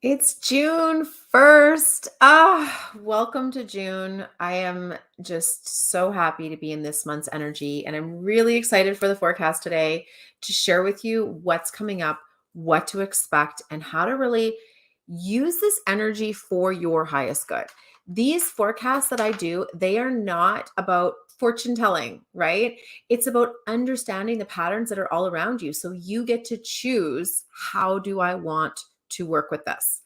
It's June 1st. Welcome to June. I am just so happy to be in this month's energy, and I'm really excited for the forecast today to share with you what's coming up, what to expect, and how to really use this energy for your highest good. These forecasts that I do, they are not about fortune telling, right? It's about understanding the patterns that are all around you. So you get to choose, how do I want to work with this?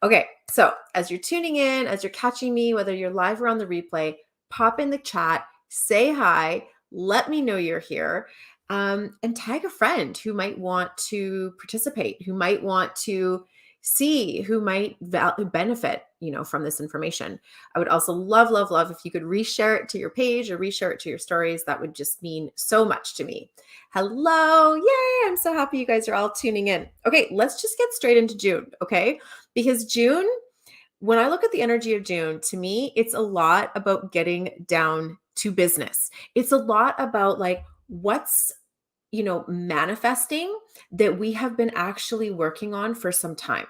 Okay, so as you're tuning in, as you're catching me, whether you're live or on the replay, pop in the chat, say hi, let me know you're here, and tag a friend who might want to participate, who might want to see, who might benefit, from this information. I would also love, love, love if you could reshare it to your page or reshare it to your stories. That would just mean so much to me. Hello. Yay. I'm so happy you guys are all tuning in. Okay, let's just get straight into June. Okay. Because June, when I look at the energy of June, to me, it's a lot about getting down to business. It's a lot about like what's manifesting that we have been actually working on for some time.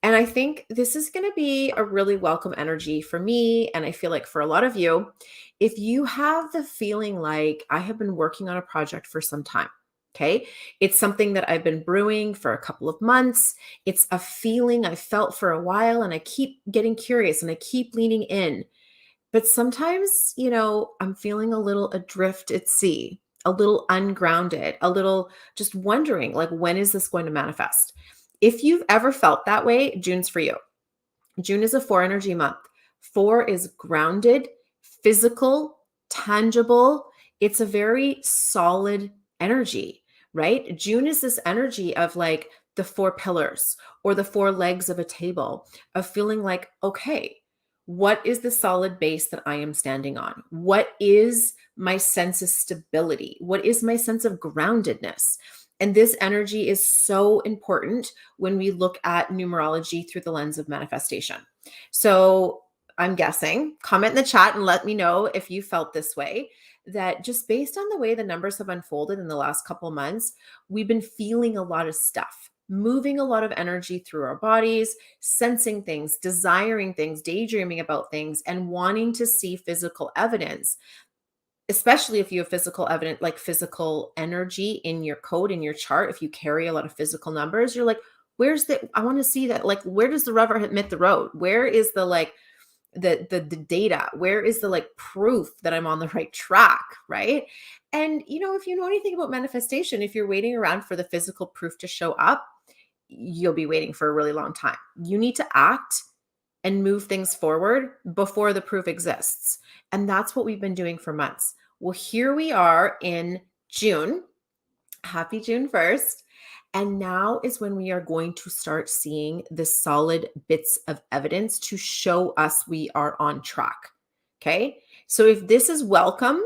And I think this is going to be a really welcome energy for me. And I feel like for a lot of you, if you have the feeling like I have been working on a project for some time, okay, it's something that I've been brewing for a couple of months. It's a feeling I felt for a while, and I keep getting curious and I keep leaning in. But sometimes, I'm feeling a little adrift at sea, a little ungrounded, a little just wondering, like, when is this going to manifest? If you've ever felt that way, June's for you. June is a 4 energy month. 4 is grounded, physical, tangible. It's a very solid energy, right? June is this energy of like the 4 pillars or the 4 legs of a table, of feeling like, okay, what is the solid base that I am standing on? What is my sense of stability? What is my sense of groundedness? And this energy is so important when we look at numerology through the lens of manifestation. So I'm guessing, comment in the chat and let me know if you felt this way, that just based on the way the numbers have unfolded in the last couple of months, we've been feeling a lot of stuff, moving a lot of energy through our bodies, sensing things, desiring things, daydreaming about things, and wanting to see physical evidence, especially if you have physical evidence, like physical energy in your code, in your chart. If you carry a lot of physical numbers, you're like, I want to see that. Like, where does the rubber hit the road? Where is the, like, the data? Where is the, like, proof that I'm on the right track? Right. And, if you know anything about manifestation, if you're waiting around for the physical proof to show up, you'll be waiting for a really long time. You need to act and move things forward before the proof exists. And that's what we've been doing for months. Well, here we are in June. Happy June 1st. And now is when we are going to start seeing the solid bits of evidence to show us we are on track. Okay. So if this is welcome,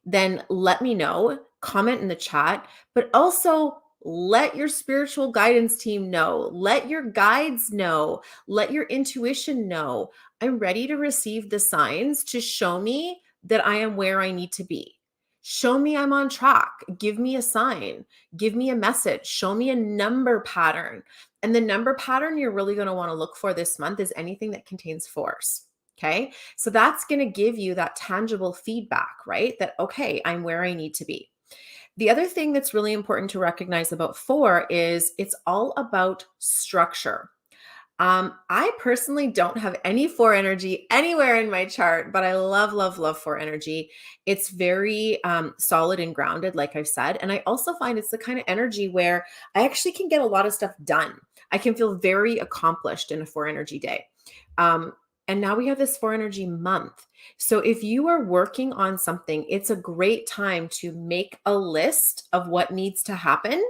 then let me know, comment in the chat, but also let your spiritual guidance team know, let your guides know, let your intuition know. I'm ready to receive the signs to show me that I am where I need to be. Show me I'm on track. Give me a sign. Give me a message. Show me a number pattern. And the number pattern you're really going to want to look for this month is anything that contains 4s. Okay. So that's going to give you that tangible feedback, right? That, okay, I'm where I need to be. The other thing that's really important to recognize about 4 is it's all about structure. I personally don't have any 4 energy anywhere in my chart, but I love, love, love 4 energy. It's very solid and grounded, like I've said. And I also find it's the kind of energy where I actually can get a lot of stuff done. I can feel very accomplished in a 4 energy day. And now we have this 4 energy month. So if you are working on something, it's a great time to make a list of what needs to happen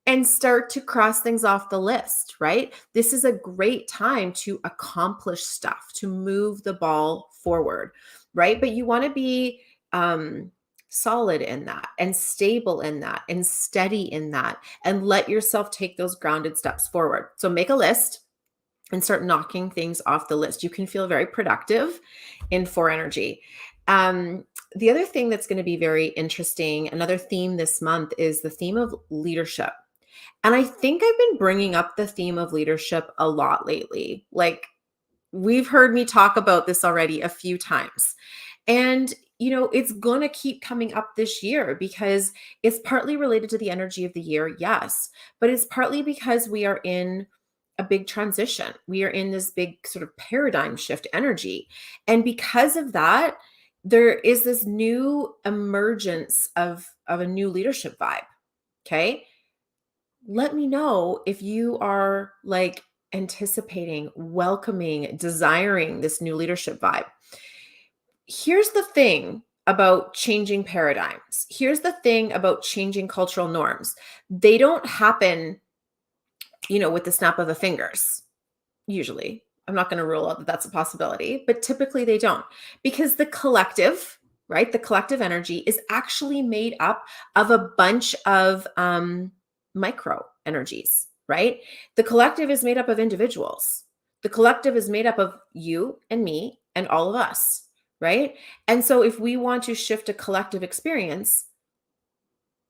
and start to cross things off the list, right? This is a great time to accomplish stuff, to move the ball forward, right? But you want to be solid in that and stable in that and steady in that, and let yourself take those grounded steps forward. So make a list and start knocking things off the list. You can feel very productive in 4 energy. The other thing that's going to be very interesting, another theme this month, is the theme of leadership. And I think I've been bringing up the theme of leadership a lot lately. Like, we've heard me talk about this already a few times. And, it's going to keep coming up this year because it's partly related to the energy of the year, yes, but it's partly because we are in a big transition. We are in this big sort of paradigm shift energy. And because of that, there is this new emergence of a new leadership vibe. Okay. Let me know if you are like anticipating, welcoming, desiring this new leadership vibe. Here's the thing about changing paradigms. Here's the thing about changing cultural norms. They don't happen, with the snap of the fingers, usually. I'm not going to rule out that that's a possibility, but typically they don't because the collective, right? The collective energy is actually made up of a bunch of micro energies, right? The collective is made up of individuals. The collective is made up of you and me and all of us, right? And so if we want to shift a collective experience,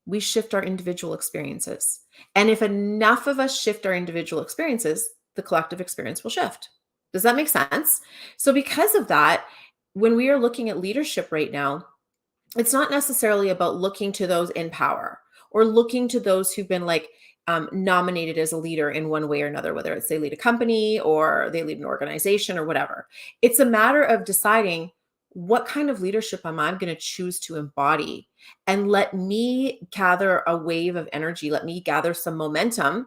we shift our individual experiences. And if enough of us shift our individual experiences, the collective experience will shift. Does that make sense? So, because of that, when we are looking at leadership right now, it's not necessarily about looking to those in power or looking to those who've been like nominated as a leader in one way or another, whether it's they lead a company or they lead an organization or whatever. It's a matter of deciding what kind of leadership am I going to choose to embody, and let me gather a wave of energy. Let me gather some momentum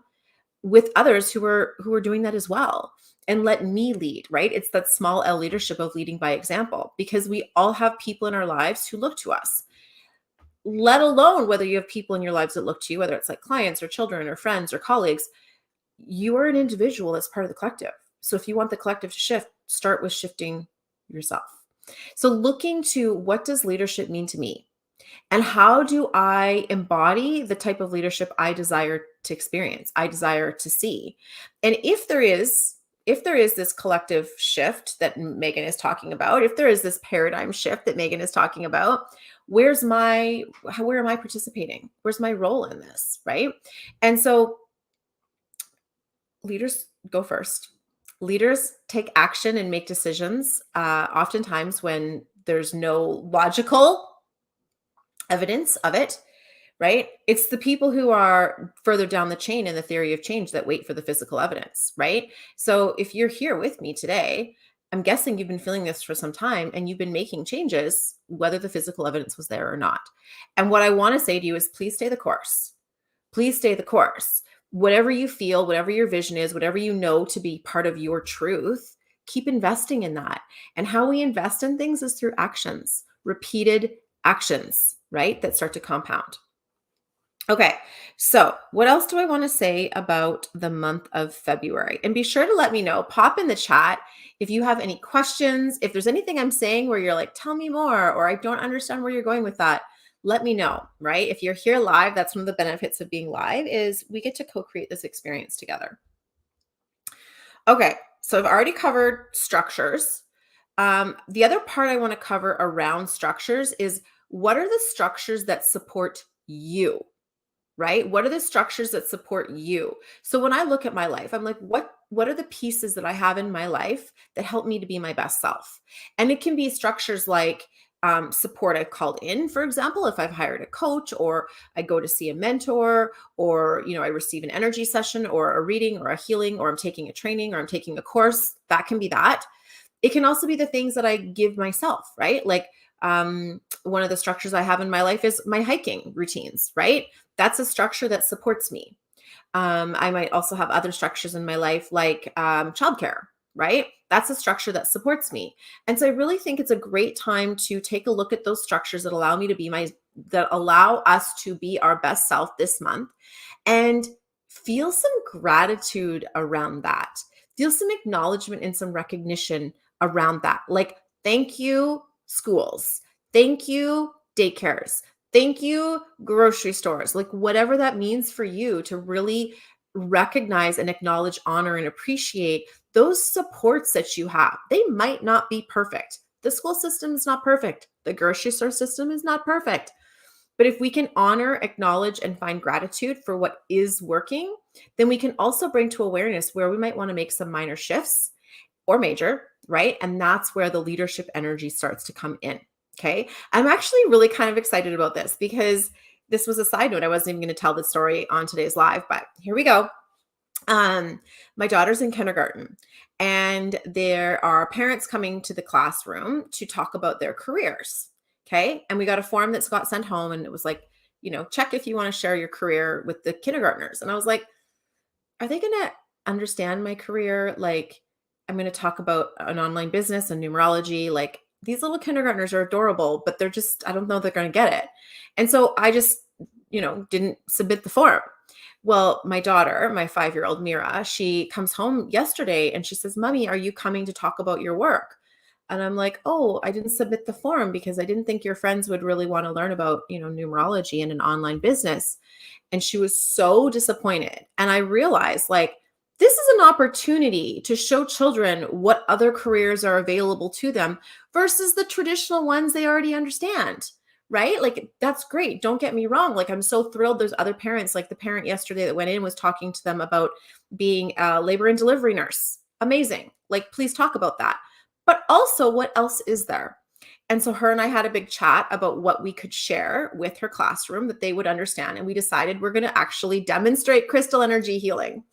with others who are doing that as well, and let me lead, right? It's that small L leadership of leading by example, because we all have people in our lives who look to us. Let alone whether you have people in your lives that look to you, whether it's like clients or children or friends or colleagues, you are an individual that's part of the collective. So if you want the collective to shift, start with shifting yourself. So looking to what does leadership mean to me? And how do I embody the type of leadership I desire to experience, I desire to see? And if there is this collective shift that Megan is talking about, if there is this paradigm shift that Megan is talking about, where am I participating? Where's my role in this, right? And so leaders go first. Leaders take action and make decisions, oftentimes when there's no logical evidence of it, right? It's the people who are further down the chain in the theory of change that wait for the physical evidence, right? So if you're here with me today, I'm guessing you've been feeling this for some time and you've been making changes, whether the physical evidence was there or not. And what I want to say to you is please stay the course. Please stay the course. Whatever you feel, whatever your vision is, whatever you know to be part of your truth, keep investing in that. And how we invest in things is through actions, repeated actions, right? That start to compound. Okay, so what else do I want to say about the month of February? And be sure to let me know. Pop in the chat if you have any questions. If there's anything I'm saying where you're like, tell me more, or I don't understand where you're going with that, let me know, right? If you're here live, that's one of the benefits of being live is we get to co-create this experience together. Okay, so I've already covered structures. The other part I want to cover around structures is what are the structures that support you? Right? What are the structures that support you? So when I look at my life, I'm like, what are the pieces that I have in my life that help me to be my best self? And it can be structures like support I've called in, for example, if I've hired a coach or I go to see a mentor or, I receive an energy session or a reading or a healing or I'm taking a training or I'm taking a course, that can be that. It can also be the things that I give myself, right? Like one of the structures I have in my life is my hiking routines, right? That's a structure that supports me. I might also have other structures in my life like childcare, right? That's a structure that supports me. And so I really think it's a great time to take a look at those structures that allow us to be our best self this month and feel some gratitude around that. Feel some acknowledgement and some recognition around that. Like, thank you, schools. Thank you, daycares. Thank you, grocery stores. Like, whatever that means for you to really recognize and acknowledge, honor, and appreciate those supports that you have. They might not be perfect. The school system is not perfect. The grocery store system is not perfect. But if we can honor, acknowledge, and find gratitude for what is working, then we can also bring to awareness where we might want to make some minor shifts or major, right? And that's where the leadership energy starts to come in. Okay. I'm actually really kind of excited about this because this was a side note. I wasn't even going to tell the story on today's live, but here we go. My daughter's in kindergarten and there are parents coming to the classroom to talk about their careers. Okay. And we got a form that's got sent home and it was like, check if you want to share your career with the kindergartners. And I was like, are they going to understand my career? Like, I'm going to talk about an online business and numerology. Like, these little kindergartners are adorable, but I don't know they're going to get it. And so I just, didn't submit the form. Well, my daughter, my 5-year-old Mira, she comes home yesterday and she says, Mommy, are you coming to talk about your work? And I'm like, oh, I didn't submit the form because I didn't think your friends would really want to learn about, numerology and an online business. And she was so disappointed. And I realized like, this is an opportunity to show children what other careers are available to them versus the traditional ones they already understand, right? Like, that's great. Don't get me wrong. Like, I'm so thrilled. There's other parents, like the parent yesterday that went in was talking to them about being a labor and delivery nurse. Amazing. Like, please talk about that. But also, what else is there? And so her and I had a big chat about what we could share with her classroom that they would understand. And we decided we're going to actually demonstrate crystal energy healing.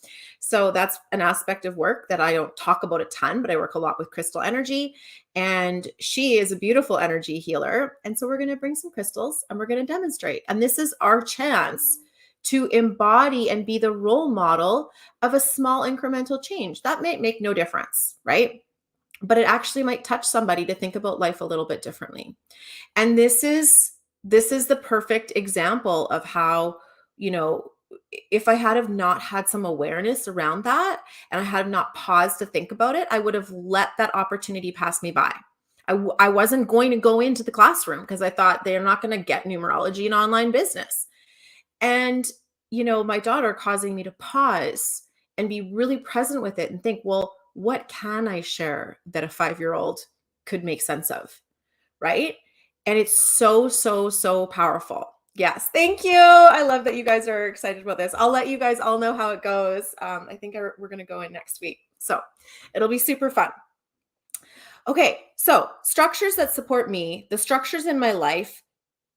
So that's an aspect of work that I don't talk about a ton, but I work a lot with crystal energy. And she is a beautiful energy healer. And so we're going to bring some crystals and we're going to demonstrate. And this is our chance to embody and be the role model of a small incremental change. That may make no difference, right? But it actually might touch somebody to think about life a little bit differently. And this is the perfect example of how, if I had have not had some awareness around that and I had not paused to think about it, I would have let that opportunity pass me by. I wasn't going to go into the classroom because I thought they're not going to get numerology and online business. And, my daughter causing me to pause and be really present with it and think, well, what can I share that a 5-year-old could make sense of? Right. And it's so, so, so powerful. Yes. Thank you. I love that you guys are excited about this. I'll let you guys all know how it goes. I think we're going to go in next week. So it'll be super fun. Okay. So structures that support me, the structures in my life,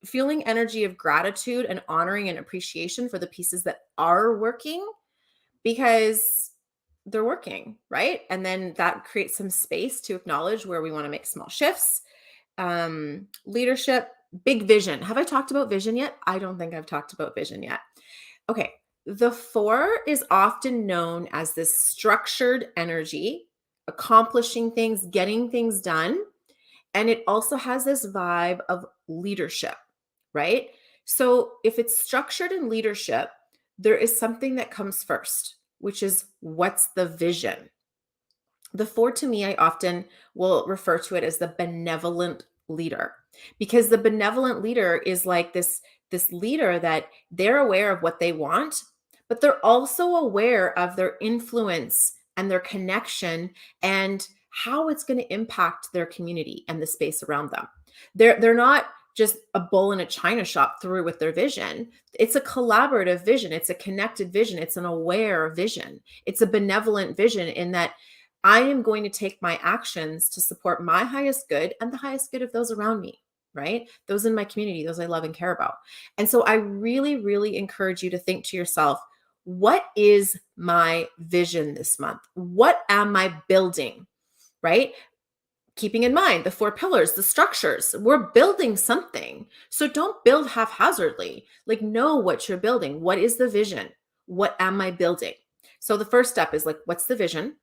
feeling energy of gratitude and honoring and appreciation for the pieces that are working because they're working, right? And then that creates some space to acknowledge where we want to make small shifts. Leadership, big vision. Have I talked about vision yet? I don't think I've talked about vision yet. Okay. The 4 is often known as this structured energy, accomplishing things, getting things done. And it also has this vibe of leadership, right? So if it's structured in leadership, there is something that comes first, which is what's the vision? The 4 to me, I often will refer to it as the benevolent leader because the benevolent leader is like this leader that they're aware of what they want, but they're also aware of their influence and their connection and how it's going to impact their community and the space around them. They're not just a bull in a china shop through with their vision. It's a collaborative vision. It's a connected vision. It's an aware vision. It's a benevolent vision in that I am going to take my actions to support my highest good and the highest good of those around me, right? Those in my community, those I love and care about. And so I really, really encourage you to think to yourself, what is my vision this month? What am I building, right? Keeping in mind the 4 pillars, the structures, we're building something. So don't build haphazardly. Like, know what you're building. What is the vision? What am I building? So the first step is like, what's the vision?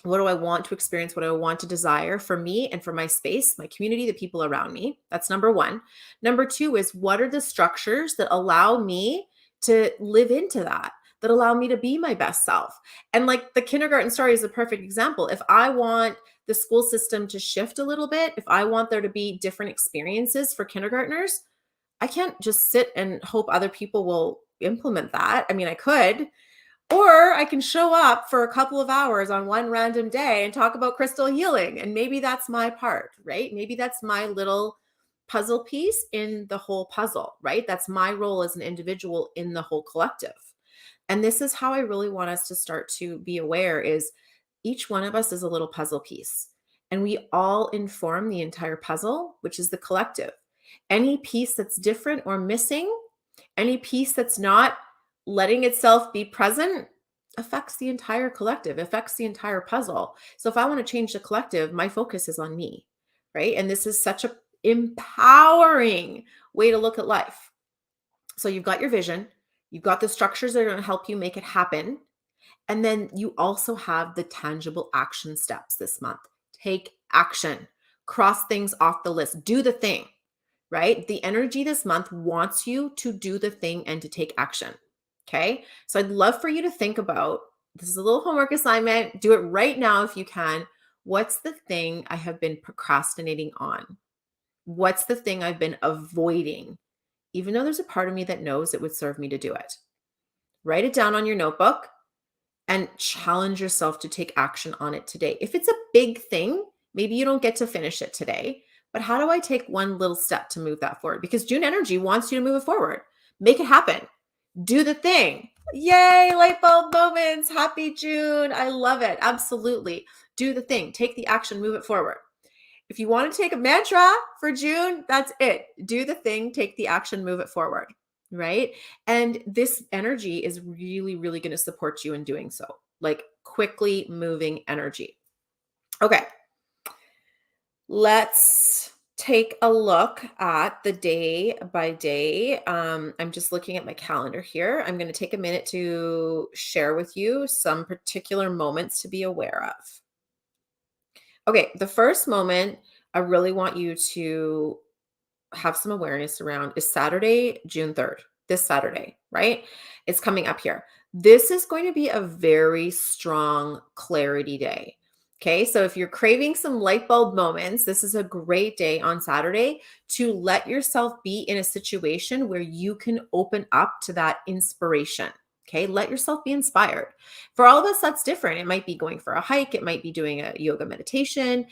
What do I want to experience? What do I want to desire for me and for my space, my community, the people around me? That's number 1. Number 2 is what are the structures that allow me to live into that allow me to be my best self? And like the kindergarten story is a perfect example. If I want the school system to shift a little bit, if I want there to be different experiences for kindergartners, I can't just sit and hope other people will implement that. I mean, I could, or I can show up for a couple of hours on one random day and talk about crystal healing. And maybe that's my part, right? Maybe that's my little puzzle piece in the whole puzzle, right? That's my role as an individual in the whole collective. And this is how I really want us to start to be aware is each one of us is a little puzzle piece, and we all inform the entire puzzle, which is the collective. Any piece that's different or missing, any piece that's not letting itself be present affects the entire collective, affects the entire puzzle. So if I want to change the collective, my focus is on me, right? And this is such a empowering way to look at life. So you've got your vision, you've got the structures that are going to help you make it happen. And then you also have the tangible action steps this month. Take action, cross things off the list, do the thing, right? The energy this month wants you to do the thing and to take action. Okay. So I'd love for you to think about this is a little homework assignment. Do it right now if you can. What's the thing I have been procrastinating on? What's the thing I've been avoiding? Even though there's a part of me that knows it would serve me to do it. Write it down on your notebook and challenge yourself to take action on it today. If it's a big thing, maybe you don't get to finish it today, but how do I take one little step to move that forward? Because June energy wants you to move it forward. Make it happen. Do the thing. Yay, light bulb moments. Happy June. I love it. Absolutely. Do the thing. Take the action, move it forward. If you want to take a mantra for June, that's it. Do the thing, take the action, move it forward. Right. And this energy is really, really going to support you in doing so, like quickly moving energy. Okay. Let's take a look at the day by day. I'm just looking at my calendar here. I'm going to take a minute to share with you some particular moments to be aware of. Okay. The first moment I really want you to have some awareness around is Saturday, June 3rd, this Saturday, right? It's coming up here. This is going to be a very strong clarity day. Okay. So if you're craving some light bulb moments, this is a great day on Saturday to let yourself be in a situation where you can open up to that inspiration. Okay. Let yourself be inspired. For all of us, that's different. It might be going for a hike. It might be doing a yoga meditation.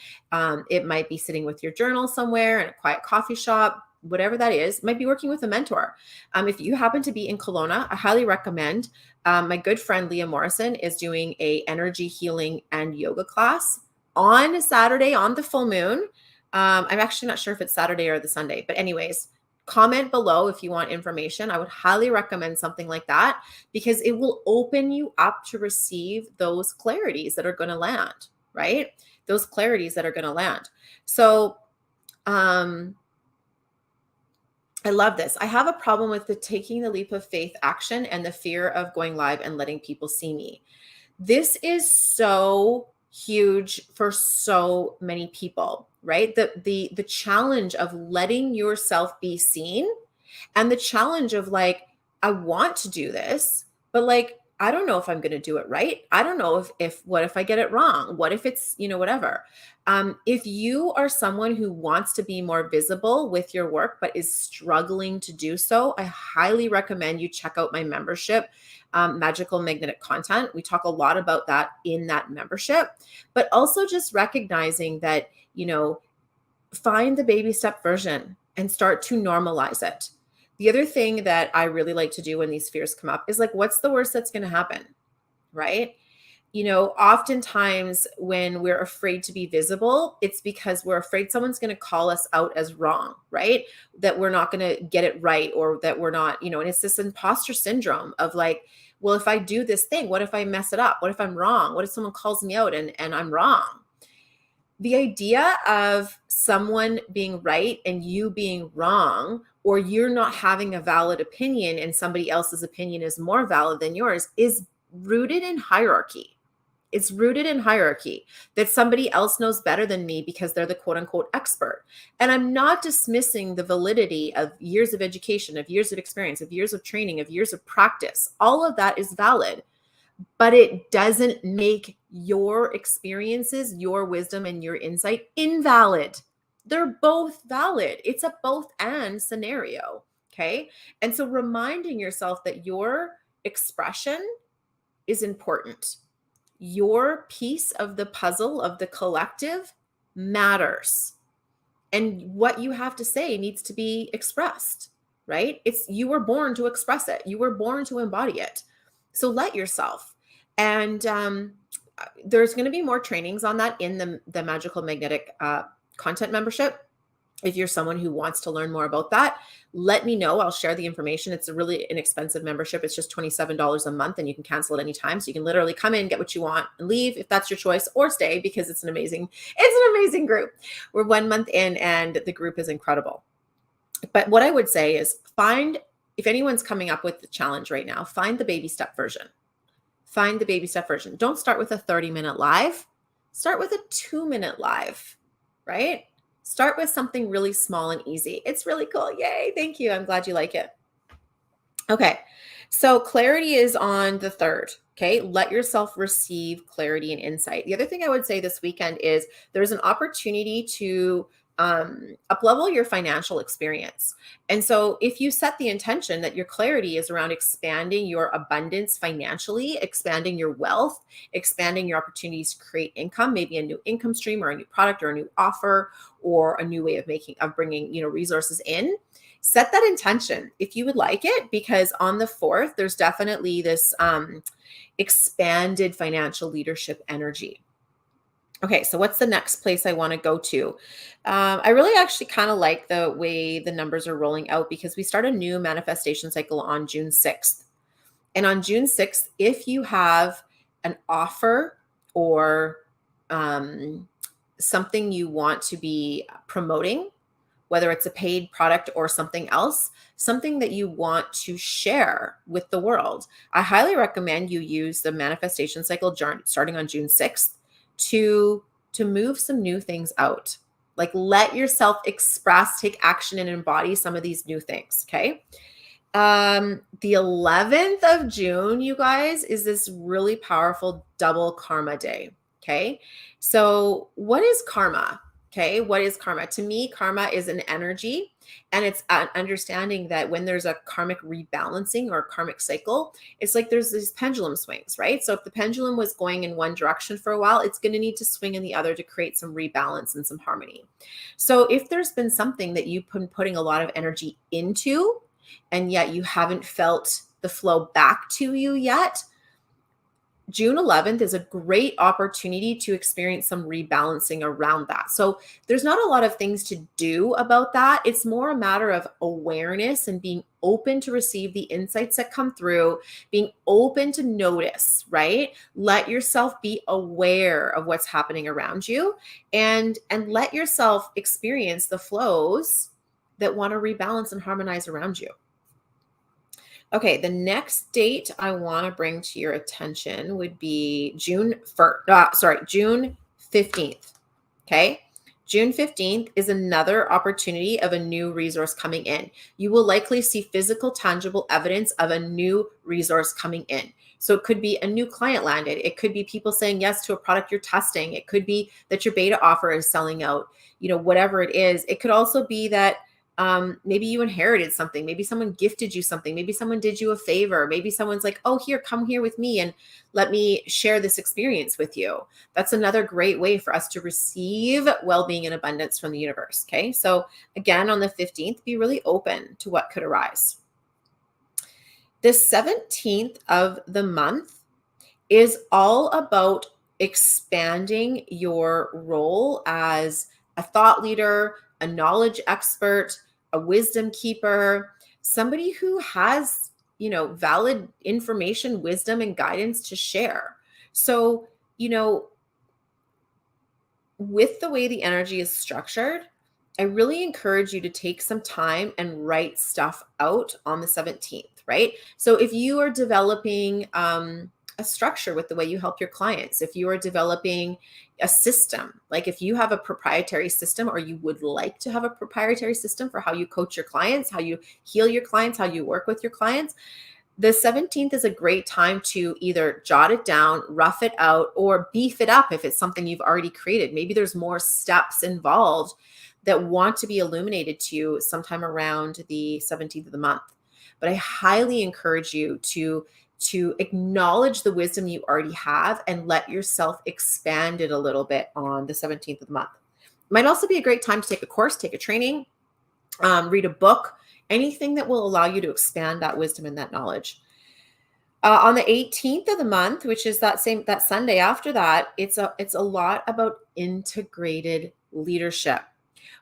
It might be sitting with your journal somewhere in a quiet coffee shop, whatever that is. It might be working with a mentor. If you happen to be in Kelowna, I highly recommend. My good friend Leah Morrison is doing a energy healing and yoga class on Saturday on the full moon. I'm actually not sure if it's Saturday or the Sunday, but anyways, comment below if you want information. I would highly recommend something like that because it will open you up to receive those clarities that are going to land, right? Those clarities that are going to land. So, I love this. I have a problem with the taking the leap of faith action and the fear of going live and letting people see me. This is so huge for so many people, right? The challenge of letting yourself be seen and the challenge of like, I want to do this, but like, I don't know if I'm going to do it right. I don't know if what if I get it wrong? What if it's, whatever. If you are someone who wants to be more visible with your work, but is struggling to do so, I highly recommend you check out my membership, Magical Magnetic Content. We talk a lot about that in that membership, but also just recognizing that, find the baby step version and start to normalize it. The other thing that I really like to do when these fears come up is like, what's the worst that's going to happen? Right? Oftentimes when we're afraid to be visible, it's because we're afraid someone's going to call us out as wrong, right? That we're not going to get it right, or that we're not, and it's this imposter syndrome of like, well, if I do this thing, what if I mess it up? What if I'm wrong? What if someone calls me out and I'm wrong? The idea of someone being right and you being wrong, or you're not having a valid opinion and somebody else's opinion is more valid than yours, is rooted in hierarchy. It's rooted in hierarchy that somebody else knows better than me because they're the quote unquote expert. And I'm not dismissing the validity of years of education, of years of experience, of years of training, of years of practice. All of that is valid, but it doesn't make your experiences, your wisdom, and your insight invalid. They're both valid. It's a both and scenario. Okay. And so reminding yourself that your expression is important. Your piece of the puzzle of the collective matters. And what you have to say needs to be expressed, right? You were born to express it. You were born to embody it. So let yourself. And there's going to be more trainings on that in the Magical Magnetic content membership. If you're someone who wants to learn more about that, let me know. I'll share the information. It's a really inexpensive membership. It's just $27 a month and you can cancel at any time. So you can literally come in, get what you want and leave if that's your choice, or stay because it's an amazing group. We're 1 month in and the group is incredible. But what I would say is if anyone's coming up with the challenge right now, find the baby step version. Find the baby step version. Don't start with a 30-minute live. Start with a 2-minute live, right? Start with something really small and easy. It's really cool. Yay. Thank you. I'm glad you like it. Okay. So clarity is on the 3rd. Okay. Let yourself receive clarity and insight. The other thing I would say this weekend is there's an opportunity to up-level your financial experience. And so if you set the intention that your clarity is around expanding your abundance financially, expanding your wealth, expanding your opportunities to create income, maybe a new income stream or a new product or a new offer or a new way of bringing, resources in, set that intention if you would like it, because on the 4th, there's definitely this expanded financial leadership energy. Okay, so what's the next place I want to go to? I really actually kind of like the way the numbers are rolling out because we start a new manifestation cycle on June 6th. And on June 6th, if you have an offer or something you want to be promoting, whether it's a paid product or something else, something that you want to share with the world, I highly recommend you use the manifestation cycle starting on June 6th to move some new things out. Like let yourself express, take action, and embody some of these new things. Okay. The 11th of June, you guys, is this really powerful double karma day. Okay. So what is karma? Okay. What is karma? To me, karma is an energy, and it's an understanding that when there's a karmic rebalancing or a karmic cycle, it's like there's these pendulum swings, right? So if the pendulum was going in one direction for a while, it's going to need to swing in the other to create some rebalance and some harmony. So if there's been something that you've been putting a lot of energy into, and yet you haven't felt the flow back to you yet, June 11th is a great opportunity to experience some rebalancing around that. So there's not a lot of things to do about that. It's more a matter of awareness and being open to receive the insights that come through, being open to notice, right? Let yourself be aware of what's happening around you and let yourself experience the flows that want to rebalance and harmonize around you. Okay, the next date I want to bring to your attention would be June 15th. Okay. June 15th is another opportunity of a new resource coming in. You will likely see physical, tangible evidence of a new resource coming in. So it could be a new client landed. It could be people saying yes to a product you're testing. It could be that your beta offer is selling out, whatever it is. It could also be that maybe you inherited something. Maybe someone gifted you something. Maybe someone did you a favor. Maybe someone's like, oh, come here with me and let me share this experience with you. That's another great way for us to receive well-being and abundance from the universe. Okay. So again, on the 15th, be really open to what could arise. The 17th of the month is all about expanding your role as a thought leader, a knowledge expert, a wisdom keeper, somebody who has, valid information, wisdom, and guidance to share. So, with the way the energy is structured, I really encourage you to take some time and write stuff out on the 17th, right? So if you are developing a structure with the way you help your clients, if you are developing a system, like if you have a proprietary system or you would like to have a proprietary system for how you coach your clients, how you heal your clients, how you work with your clients, the 17th is a great time to either jot it down, rough it out, or beef it up if it's something you've already created. Maybe there's more steps involved that want to be illuminated to you sometime around the 17th of the month. But I highly encourage you to acknowledge the wisdom you already have and let yourself expand it a little bit on the 17th of the month. Might also be a great time to take a course, take a training, read a book, anything that will allow you to expand that wisdom and that knowledge. On the 18th of the month, which is that Sunday after that, it's a lot about integrated leadership.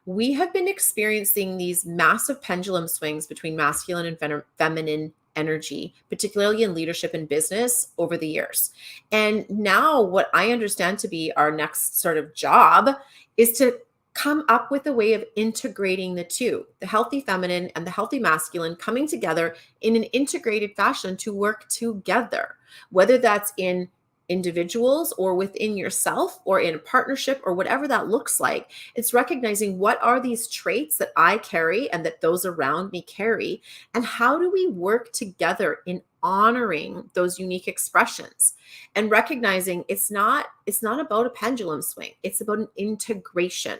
We have been experiencing these massive pendulum swings between masculine and feminine energy, particularly in leadership and business over the years. And now what I understand to be our next sort of job is to come up with a way of integrating the two, the healthy feminine and the healthy masculine coming together in an integrated fashion to work together, whether that's in individuals or within yourself or in a partnership or whatever that looks like. It's recognizing what are these traits that I carry and that those around me carry, and how do we work together in honoring those unique expressions and recognizing it's not about a pendulum swing, it's about an integration.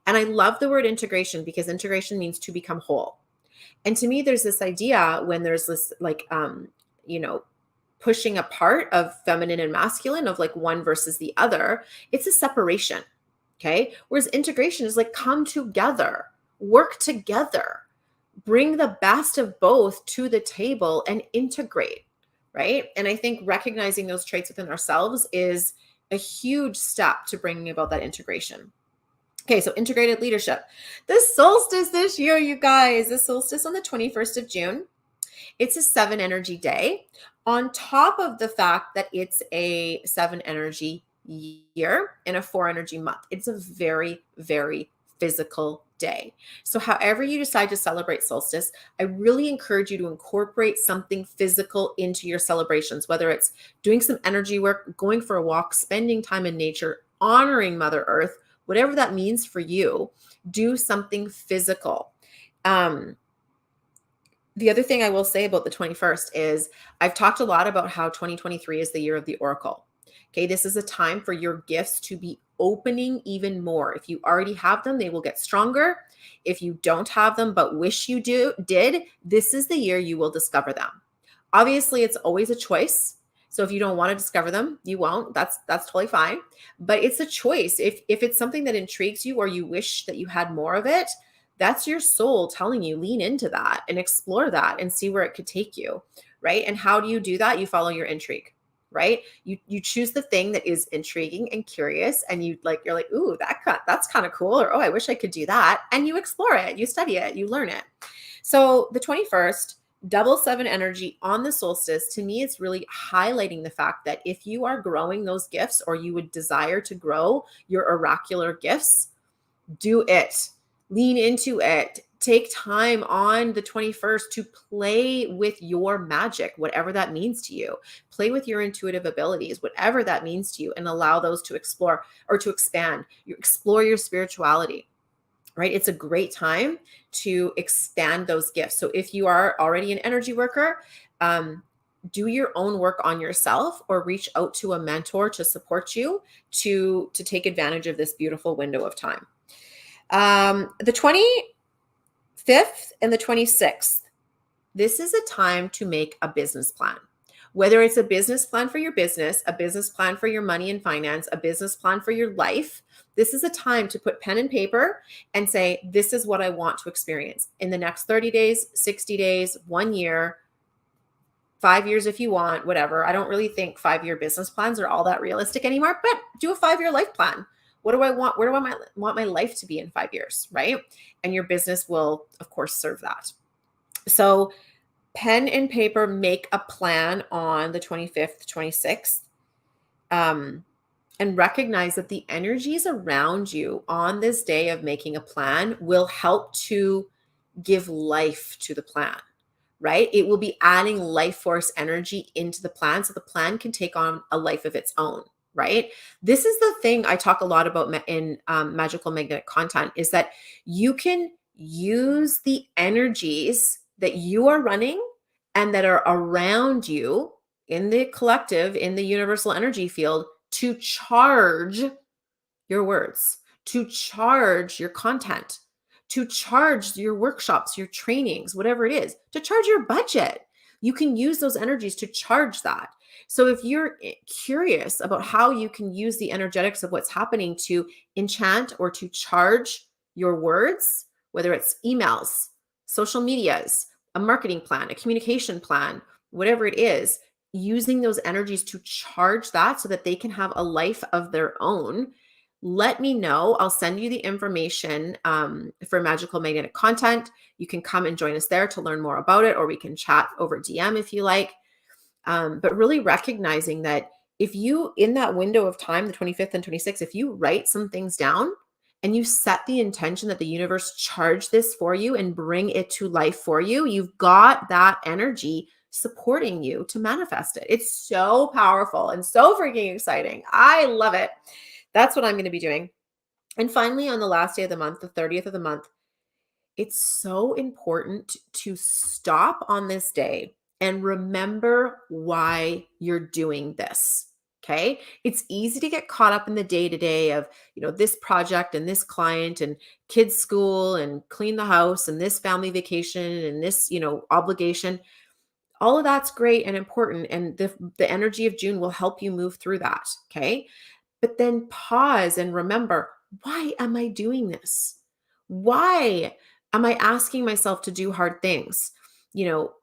And I love the word integration because integration means to become whole. And to me, there's this idea when there's this you know, pushing apart of feminine and masculine, of like one versus the other, it's a separation. Okay. Whereas integration is like come together, work together, bring the best of both to the table and integrate. Right. And I think recognizing those traits within ourselves is a huge step to bringing about that integration. Okay, so integrated leadership. The solstice this year, you guys, the solstice on the 21st of June. It's a 7 energy day, on top of the fact that it's a 7 energy year and a 4 energy month. It's a very, very physical day. So however you decide to celebrate solstice, I really encourage you to incorporate something physical into your celebrations, whether it's doing some energy work, going for a walk, spending time in nature, honoring Mother Earth, whatever that means for you. Do something physical. The other thing I will say about the 21st is I've talked a lot about how 2023 is the year of the Oracle. Okay, this is a time for your gifts to be opening even more. If you already have them, they will get stronger. If you don't have them but wish you did, this is the year you will discover them. Obviously, it's always a choice. So if you don't want to discover them, you won't. That's totally fine. But it's a choice. If it's something that intrigues you or you wish that you had more of it, that's your soul telling you lean into that and explore that and see where it could take you, right? And how do you do that? You follow your intrigue, right? You choose the thing that is intriguing and curious, and you're like, ooh, that's kind of cool, or oh, I wish I could do that, and you explore it, you study it, you learn it. So the 21st, double 7 energy on the solstice, to me, it's really highlighting the fact that if you are growing those gifts, or you would desire to grow your oracular gifts, do it. Lean into it. Take time on the 21st to play with your magic, whatever that means to you. Play with your intuitive abilities, whatever that means to you, and allow those to explore or to expand. You explore your spirituality, right? It's a great time to expand those gifts. So if you are already an energy worker, do your own work on yourself, or reach out to a mentor to support you to take advantage of this beautiful window of time. The 25th and the 26th, this is a time to make a business plan. Whether it's a business plan for your business, a business plan for your money and finance, a business plan for your life, this is a time to put pen and paper and say, this is what I want to experience in the next 30 days, 60 days, 1 year, 5 years if you want, whatever. I don't really think 5-year business plans are all that realistic anymore, but do a 5-year life plan. What do I want? Where do I want my life to be in 5 years, right? And your business will, of course, serve that. So pen and paper, make a plan on the 25th, 26th, and recognize that the energies around you on this day of making a plan will help to give life to the plan, right? It will be adding life force energy into the plan so the plan can take on a life of its own. Right? This is the thing I talk a lot about in Magical Magnetic Content, is that you can use the energies that you are running and that are around you in the collective, in the universal energy field, to charge your words, to charge your content, to charge your workshops, your trainings, whatever it is, to charge your budget. You can use those energies to charge that. So if you're curious about how you can use the energetics of what's happening to enchant or to charge your words, whether it's emails, social medias, a marketing plan, a communication plan, whatever it is, using those energies to charge that so that they can have a life of their own, let me know. I'll send you the information for Magical Magnetic Content. You can come and join us there to learn more about it, or we can chat over DM if you like. But really recognizing that if you, in that window of time, the 25th and 26th, if you write some things down and you set the intention that the universe charge this for you and bring it to life for you, you've got that energy supporting you to manifest it. It's so powerful and so freaking exciting. I love it. That's what I'm going to be doing. And finally, on the last day of the month, the 30th of the month, it's so important to stop on this day and remember why you're doing this. Okay. It's easy to get caught up in the day to day of, this project and this client and kids' school and clean the house and this family vacation and this, obligation. All of that's great and important. And the energy of June will help you move through that. Okay. But then pause and remember, why am I doing this? Why am I asking myself to do hard things?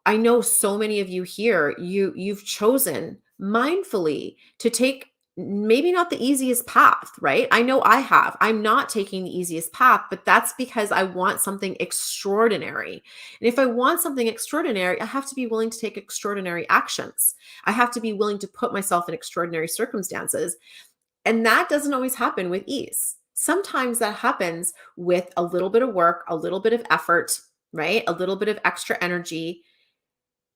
I know so many of you here, you've chosen mindfully to take maybe not the easiest path, right? I know I have. I'm not taking the easiest path, but that's because I want something extraordinary. And if I want something extraordinary, I have to be willing to take extraordinary actions. I have to be willing to put myself in extraordinary circumstances. And that doesn't always happen with ease. Sometimes that happens with a little bit of work, a little bit of effort, right? A little bit of extra energy,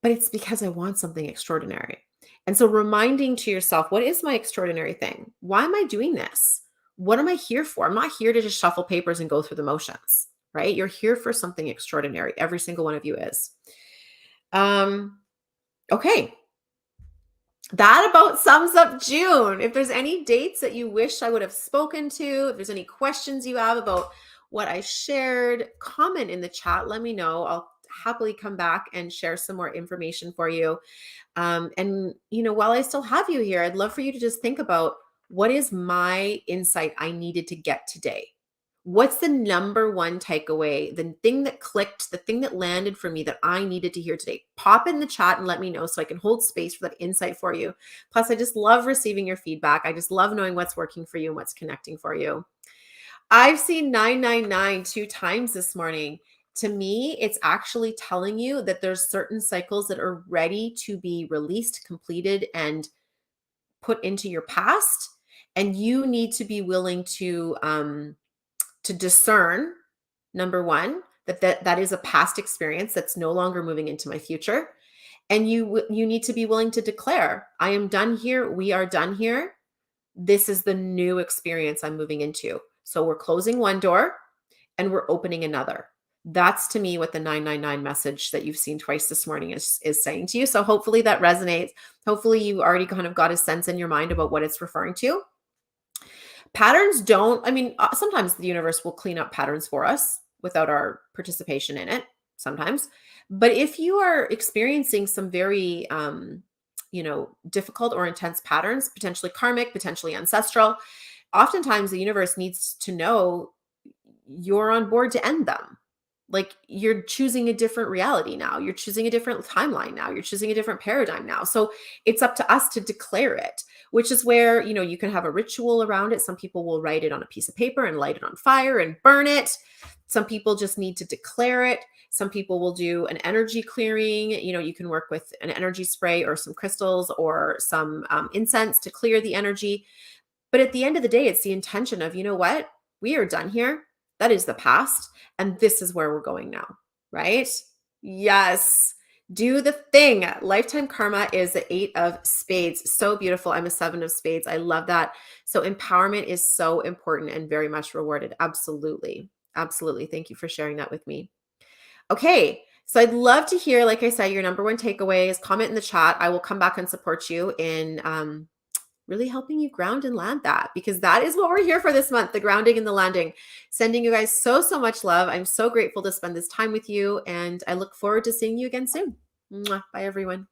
but it's because I want something extraordinary. And so reminding to yourself, what is my extraordinary thing? Why am I doing this? What am I here for? I'm not here to just shuffle papers and go through the motions, right? You're here for something extraordinary. Every single one of you is. Okay. That about sums up June. If there's any dates that you wish I would have spoken to, if there's any questions you have about what I shared, comment in the chat. Let me know. I'll happily come back and share some more information for you. And, while I still have you here, I'd love for you to just think about, what is my insight I needed to get today? What's the number one takeaway, the thing that clicked, the thing that landed for me that I needed to hear today? Pop in the chat and let me know so I can hold space for that insight for you. Plus, I just love receiving your feedback. I just love knowing what's working for you and what's connecting for you. I've seen 999 2 times this morning. To me, it's actually telling you that there's certain cycles that are ready to be released, completed, and put into your past. And you need to be willing to discern, number one, that is a past experience that's no longer moving into my future. And you need to be willing to declare, I am done here. We are done here. This is the new experience I'm moving into. So we're closing one door and we're opening another. That's to me what the 999 message that you've seen twice this morning is saying to you. So hopefully that resonates. Hopefully you already kind of got a sense in your mind about what it's referring to. Patterns sometimes the universe will clean up patterns for us without our participation in it sometimes. But if you are experiencing some very, difficult or intense patterns, potentially karmic, potentially ancestral, oftentimes the universe needs to know you're on board to end them. Like, you're choosing a different reality now. You're choosing a different timeline now. You're choosing a different paradigm now. So it's up to us to declare it, which is where, you can have a ritual around it. Some people will write it on a piece of paper and light it on fire and burn it. Some people just need to declare it. Some people will do an energy clearing. You can work with an energy spray or some crystals or some incense to clear the energy. But at the end of the day, it's the intention of, what? We are done here. That is the past. And this is where we're going now, right? Yes. Do the thing. Lifetime karma is the 8 of spades. So beautiful. I'm a 7 of spades. I love that. So empowerment is so important and very much rewarded. Absolutely. Absolutely. Thank you for sharing that with me. Okay. So I'd love to hear, like I said, your number one takeaways. Comment in the chat. I will come back and support you in really helping you ground and land that, because that is what we're here for this month, the grounding and the landing. Sending you guys so, so much love. I'm so grateful to spend this time with you, and I look forward to seeing you again soon. Mwah. Bye, everyone.